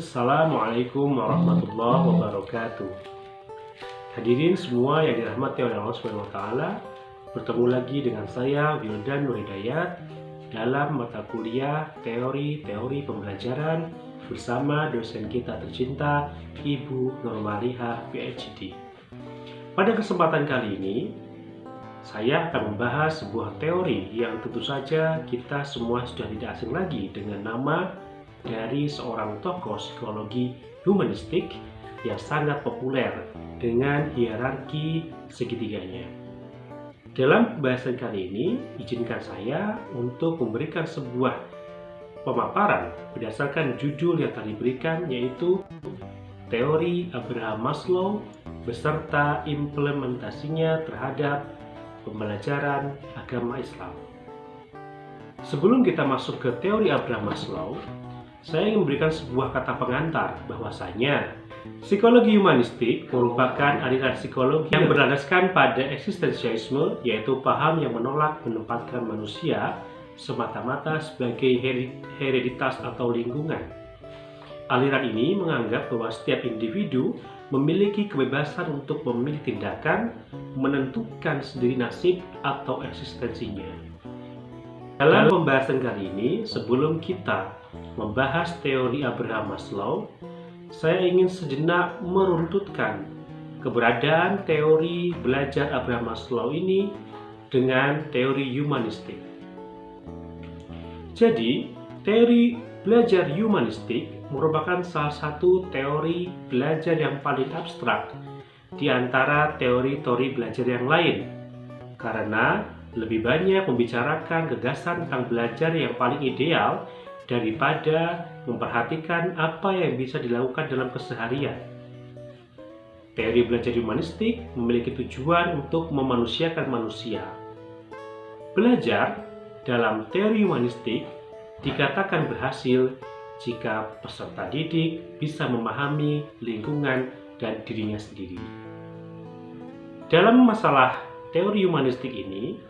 Assalamualaikum warahmatullahi wabarakatuh. Hadirin semua yang dirahmati oleh Allah Subhanahu wa taala, bertemu lagi dengan saya Wildan Nur Hidayat dalam mata kuliah teori pembelajaran bersama dosen kita tercinta Ibu Nurmaliha PhD. Pada kesempatan kali ini saya akan membahas sebuah teori yang tentu saja kita semua sudah tidak asing lagi dengan nama dari seorang tokoh psikologi humanistik yang sangat populer dengan hierarki segitiganya. Dalam pembahasan kali ini, izinkan saya untuk memberikan sebuah pemaparan berdasarkan judul yang tadi diberikan, yaitu Teori Abraham Maslow beserta implementasinya terhadap pembelajaran agama Islam. Sebelum kita masuk ke teori Abraham Maslow, saya ingin memberikan sebuah kata pengantar bahwasanya psikologi humanistik merupakan aliran psikologi yang berlandaskan pada eksistensialisme, yaitu paham yang menolak menempatkan manusia semata-mata sebagai hereditas atau lingkungan. Aliran ini menganggap bahwa setiap individu memiliki kebebasan untuk memilih tindakan, menentukan sendiri nasib atau eksistensinya. Dalam pembahasan kali ini, sebelum kita membahas teori Abraham Maslow, saya ingin sejenak meruntutkan keberadaan teori belajar Abraham Maslow ini dengan teori humanistik. Jadi, teori belajar humanistik merupakan salah satu teori belajar yang paling abstrak di antara teori-teori belajar yang lain, karena lebih banyak membicarakan gagasan tentang belajar yang paling ideal daripada memperhatikan apa yang bisa dilakukan dalam keseharian. Teori belajar humanistik memiliki tujuan untuk memanusiakan manusia. Belajar dalam teori humanistik dikatakan berhasil jika peserta didik bisa memahami lingkungan dan dirinya sendiri. Dalam masalah teori humanistik ini,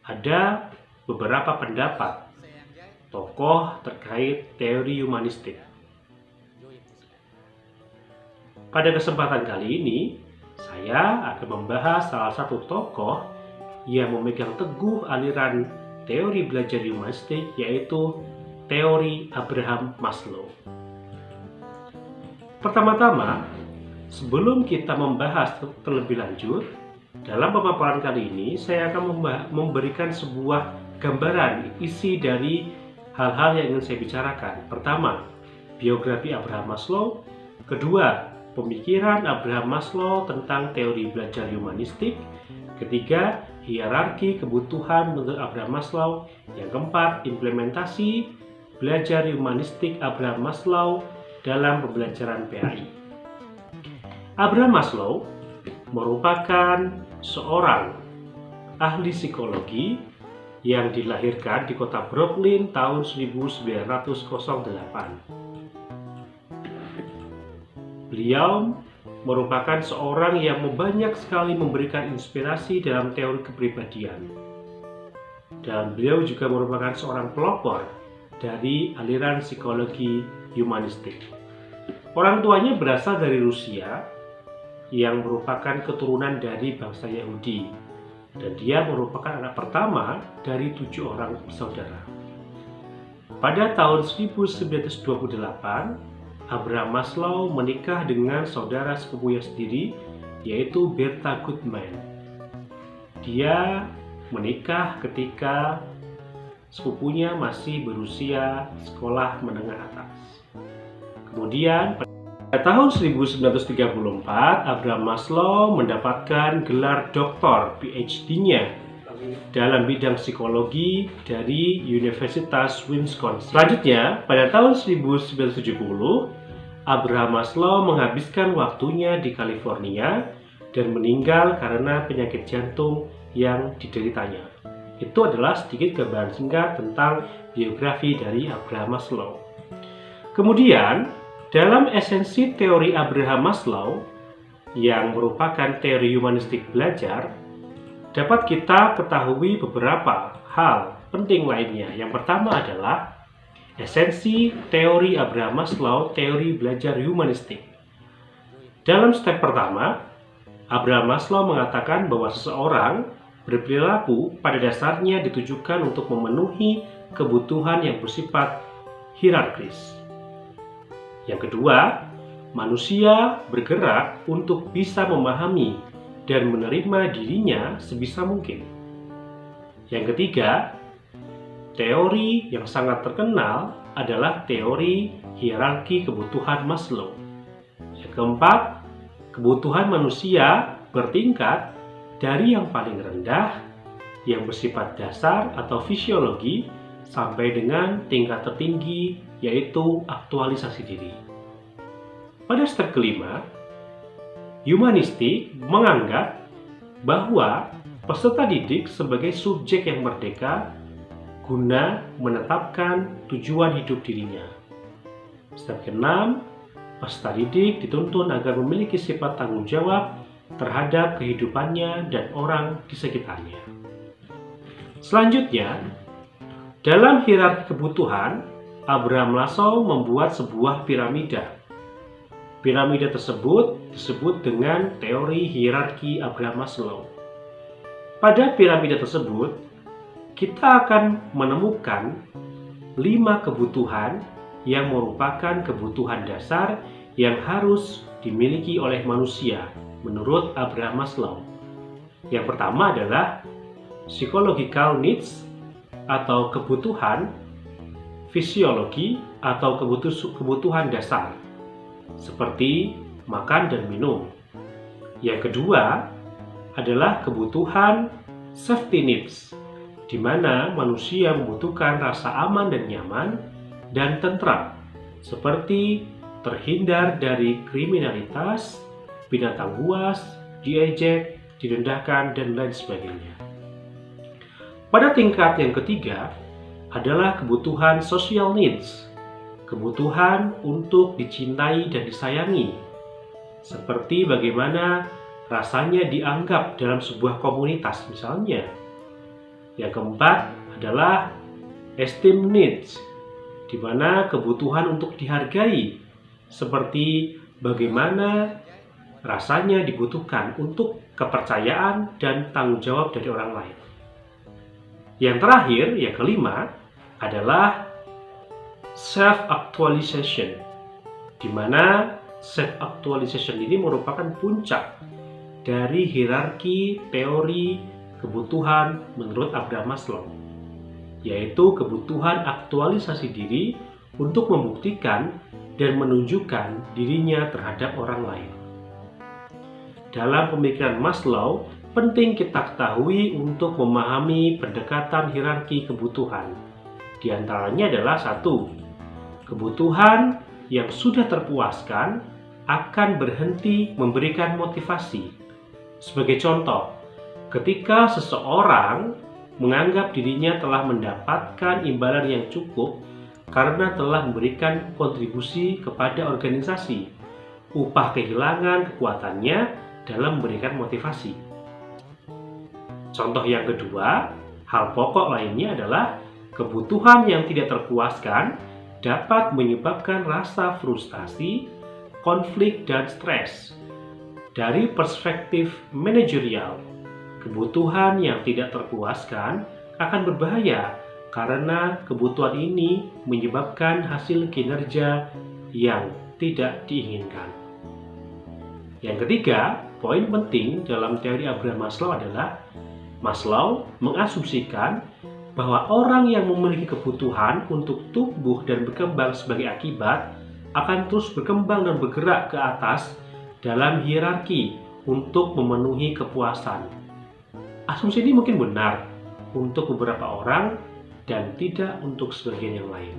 ada beberapa pendapat tokoh terkait teori humanistik. Pada kesempatan kali ini, saya akan membahas salah satu tokoh yang memegang teguh aliran teori belajar humanistik, yaitu teori Abraham Maslow. Pertama-tama, sebelum kita membahas terlebih lanjut, dalam pemaparan kali ini saya akan memberikan sebuah gambaran isi dari hal-hal yang ingin saya bicarakan. Pertama, biografi Abraham Maslow. Kedua, pemikiran Abraham Maslow tentang teori belajar humanistik. Ketiga, hierarki kebutuhan menurut Abraham Maslow. Yang keempat, implementasi belajar humanistik Abraham Maslow dalam pembelajaran PAI. Abraham Maslow merupakan seorang ahli psikologi yang dilahirkan di kota Brooklyn tahun 1908. Beliau merupakan seorang yang banyak sekali memberikan inspirasi dalam teori kepribadian. Dan beliau juga merupakan seorang pelopor dari aliran psikologi humanistik. Orang tuanya berasal dari Rusia yang merupakan keturunan dari bangsa Yahudi, dan dia merupakan anak pertama dari 7 orang bersaudara. Pada tahun 1928, Abraham Maslow menikah dengan saudara sepupunya sendiri, yaitu Bertha Goodman. Dia menikah ketika sepupunya masih berusia sekolah menengah atas. Kemudian pada tahun 1934, Abraham Maslow mendapatkan gelar doktor PhD-nya dalam bidang psikologi dari Universitas Wisconsin. Selanjutnya, pada tahun 1970, Abraham Maslow menghabiskan waktunya di California dan meninggal karena penyakit jantung yang dideritanya. Itu adalah sedikit gambaran singkat tentang biografi dari Abraham Maslow. Kemudian, dalam esensi teori Abraham Maslow yang merupakan teori humanistik belajar, dapat kita ketahui beberapa hal penting lainnya. Yang pertama adalah Esensi teori Abraham Maslow, teori belajar humanistik. Dalam step pertama, Abraham Maslow mengatakan bahwa seseorang berperilaku pada dasarnya ditujukan untuk memenuhi kebutuhan yang bersifat hierarkis. Yang kedua, manusia bergerak untuk bisa memahami dan menerima dirinya sebisa mungkin. Yang ketiga, teori yang sangat terkenal adalah teori hierarki kebutuhan Maslow. Yang keempat, kebutuhan manusia bertingkat dari yang paling rendah, yang bersifat dasar atau fisiologi, sampai dengan tingkat tertinggi, yaitu aktualisasi diri. Pada step kelima, humanistik menganggap bahwa peserta didik sebagai subjek yang merdeka guna menetapkan tujuan hidup dirinya. Step ke-6, peserta didik dituntun agar memiliki sifat tanggung jawab terhadap kehidupannya dan orang di sekitarnya. Selanjutnya, dalam hierarki kebutuhan, Abraham Maslow membuat sebuah piramida. Piramida tersebut disebut dengan teori hierarki Abraham Maslow. Pada piramida tersebut, kita akan menemukan 5 kebutuhan yang merupakan kebutuhan dasar yang harus dimiliki oleh manusia menurut Abraham Maslow. Yang pertama adalah psychological needs atau kebutuhan fisiologi atau kebutuhan dasar seperti makan dan minum. Yang kedua adalah kebutuhan safety needs, di mana manusia membutuhkan rasa aman dan nyaman dan tentram, seperti terhindar dari kriminalitas, binatang buas, diejek, direndahkan, dan lain sebagainya. Pada tingkat yang ketiga adalah kebutuhan social needs, kebutuhan untuk dicintai dan disayangi, seperti bagaimana rasanya dianggap dalam sebuah komunitas misalnya. Yang keempat adalah esteem needs, di mana kebutuhan untuk dihargai, seperti bagaimana rasanya dibutuhkan untuk kepercayaan dan tanggung jawab dari orang lain. Yang terakhir, yang kelima, adalah self-actualization, di mana self-actualization ini merupakan puncak dari hierarki teori kebutuhan menurut Abraham Maslow, yaitu kebutuhan aktualisasi diri untuk membuktikan dan menunjukkan dirinya terhadap orang lain. Dalam pemikiran Maslow, penting kita ketahui untuk memahami pendekatan hierarki kebutuhan. Di antaranya adalah 1. Kebutuhan yang sudah terpuaskan akan berhenti memberikan motivasi. Sebagai contoh, ketika seseorang menganggap dirinya telah mendapatkan imbalan yang cukup karena telah memberikan kontribusi kepada organisasi, upah kehilangan kekuatannya dalam memberikan motivasi. Contoh yang kedua, hal pokok lainnya adalah kebutuhan yang tidak terpuaskan dapat menyebabkan rasa frustasi, konflik, dan stres. Dari perspektif manajerial, kebutuhan yang tidak terpuaskan akan berbahaya karena kebutuhan ini menyebabkan hasil kinerja yang tidak diinginkan. Yang ketiga, poin penting dalam teori Abraham Maslow adalah Maslow mengasumsikan bahwa orang yang memiliki kebutuhan untuk tumbuh dan berkembang sebagai akibat akan terus berkembang dan bergerak ke atas dalam hierarki untuk memenuhi kepuasan. Asumsi ini mungkin benar untuk beberapa orang dan tidak untuk sebagian yang lain.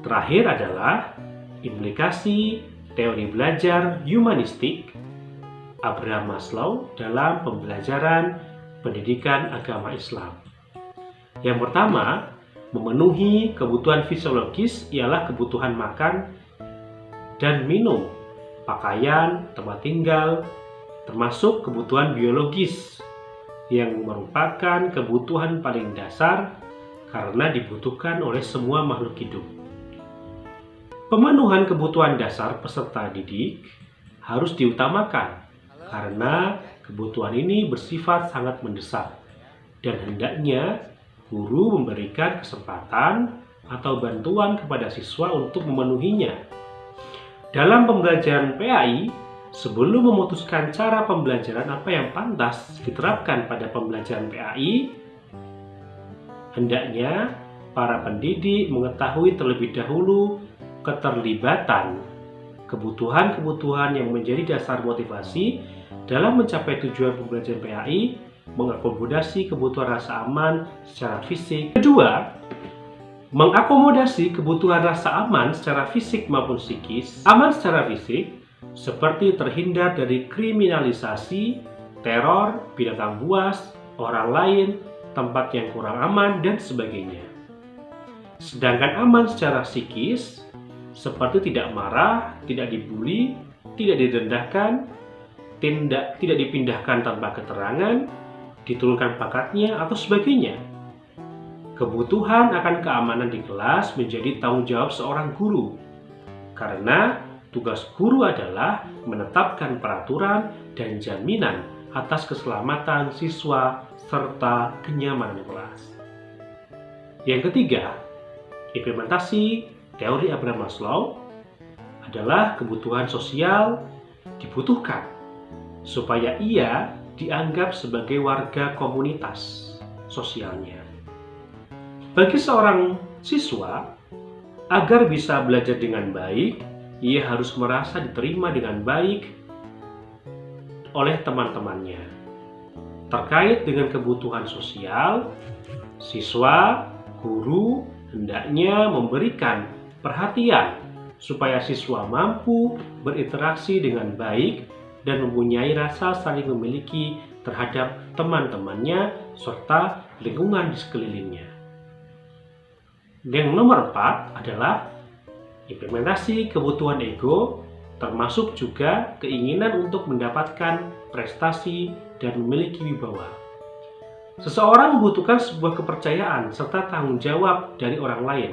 Terakhir adalah implikasi teori belajar humanistik Abraham Maslow dalam pembelajaran pendidikan agama Islam. Yang pertama, memenuhi kebutuhan fisiologis ialah kebutuhan makan dan minum, pakaian, tempat tinggal, termasuk kebutuhan biologis yang merupakan kebutuhan paling dasar karena dibutuhkan oleh semua makhluk hidup. Pemenuhan kebutuhan dasar peserta didik harus diutamakan karena kebutuhan ini bersifat sangat mendesak dan hendaknya guru memberikan kesempatan atau bantuan kepada siswa untuk memenuhinya. Dalam pembelajaran PAI, sebelum memutuskan cara pembelajaran apa yang pantas diterapkan pada pembelajaran PAI, hendaknya para pendidik mengetahui terlebih dahulu keterlibatan kebutuhan-kebutuhan yang menjadi dasar motivasi dalam mencapai tujuan pembelajaran PAI, mengakomodasi kebutuhan rasa aman secara fisik. Kedua, mengakomodasi kebutuhan rasa aman secara fisik maupun psikis. Aman secara fisik seperti terhindar dari kriminalisasi, teror, binatang buas, orang lain, tempat yang kurang aman, dan sebagainya. Sedangkan aman secara psikis seperti tidak marah, tidak dibully, tidak direndahkan, tidak dipindahkan tanpa keterangan, diturunkan pangkatnya, atau sebagainya. Kebutuhan akan keamanan di kelas menjadi tanggung jawab seorang guru, karena tugas guru adalah menetapkan peraturan dan jaminan atas keselamatan siswa serta kenyamanan kelas. Yang ketiga, implementasi teori Abraham Maslow adalah kebutuhan sosial dibutuhkan supaya ia dianggap sebagai warga komunitas sosialnya. Bagi seorang siswa, agar bisa belajar dengan baik, ia harus merasa diterima dengan baik oleh teman-temannya. Terkait dengan kebutuhan sosial, siswa, guru hendaknya memberikan perhatian supaya siswa mampu berinteraksi dengan baik dan mempunyai rasa saling memiliki terhadap teman-temannya serta lingkungan di sekelilingnya. Yang nomor 4 adalah implementasi kebutuhan ego, termasuk juga keinginan untuk mendapatkan prestasi dan memiliki wibawa. Seseorang membutuhkan sebuah kepercayaan serta tanggung jawab dari orang lain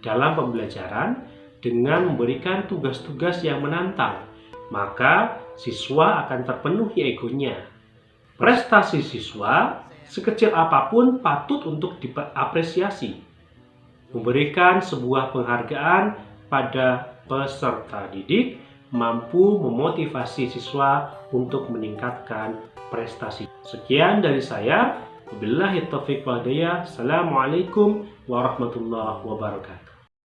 dalam pembelajaran dengan memberikan tugas-tugas yang menantang, maka siswa akan terpenuhi egonya. Prestasi siswa sekecil apapun patut untuk diapresiasi. Memberikan sebuah penghargaan pada peserta didik mampu memotivasi siswa untuk meningkatkan prestasi. Sekian dari saya. Wabillahi taufiq wal hidayah. Assalamualaikum warahmatullahi wabarakatuh.